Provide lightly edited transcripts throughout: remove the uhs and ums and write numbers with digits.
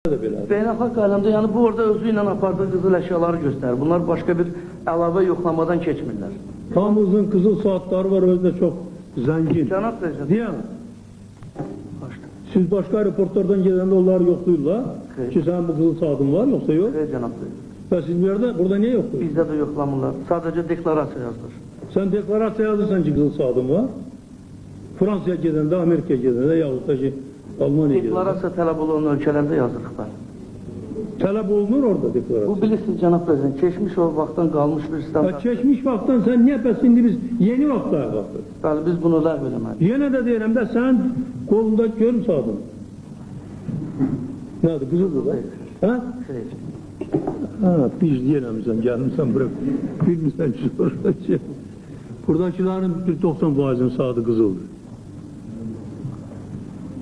Beynəlxalq aləmdə, yəni bu orada özü ilə apardığı qızıl əşyaları göstərir. Bunlar başqa bir əlavə yoxlamadan keçmirlər. Hamımızın qızıl saatları var, özü çox zəngin. Cənab Prezident. Deyəm, siz başqa aeroportlardan gələndə onları yoxlayırlar ki, sənin bu qızıl saatın var, yoxsa yox? Xeyr, Cənab Prezident. Və siz burada niyə yoxlayır? Bizdə də yoxlamırlar. Sadəcə deklarasiya yazılır. Sən deklarasiya yazırsan ki, qızıl saatın var. Fransaya gedəndə, Amerikaya gedəndə, yaxud da ki, Almaniya gedəndə. Deklarasiya tələb olan ölkələrdə yazırıq. Tələb olunur orada deklarasiya. Bu bilirsiniz Cənab Prezident, keçmiş o vaxtdan qalmış bir standart. Keçmiş vaxtdan sən niyə bəs indi biz yeni vaxtlara baxdıq? Bəli, biz bunu ləğv eləməliyik. Yenə də deyirəm də sən qolunda görüm saatın. Nədir, qızıldır da? Hə? Xeyr. Ha, biz deyirəmsən, gəlmişsən bura, bilmirsən ki, sonra ki, buradakilərin 90%'in saatı qızıldır.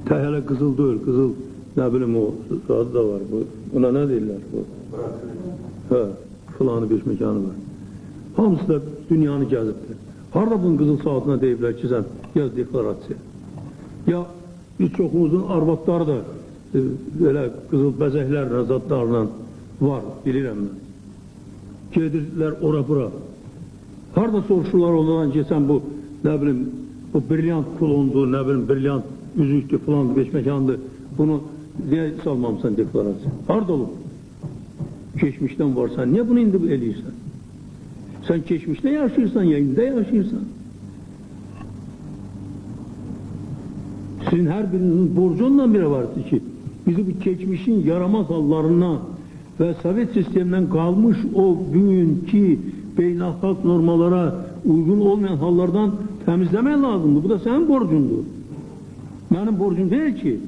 Hələ qızıl deyil, qızıl, nə bilim o saatı da var, buna nə deyirlər? Hə, filanı beş mekanı var. Hamısı da dünyanı gəzibdir. Harada bunun qızıl saatına deyiblər ki, sən yaz deklarasiya. Ya, biz çoxumuzun arvadları da belə qızıl bəzəklərlə, zatlarla var, bilirəm mən. Gedirlər ora-bura. Harada soruşurlar ondan ki, sən bu, nə bilim, bu brilyant kulondur, nə bilim, brilyant üzüktür, filandır, beş mekandır. Bunu niyə salmamısan deklarasiya? Harada olub? Keçmişdən varsan, niyə bunu indi eləyirsən? Sən keçmişdə yaşayırsan, ya indi yaşayırsan. Sizin hər birinizin borcunla biri vardır ki, bizi bu keçmişin yaramaz hallarından və Sovet sistemindən qalmış o bugünkü beynəlxalq normalara uyğun olmayan hallardan təmizləmək lazımdır. Bu da sənin borcundur. Mənim borcum deyil ki.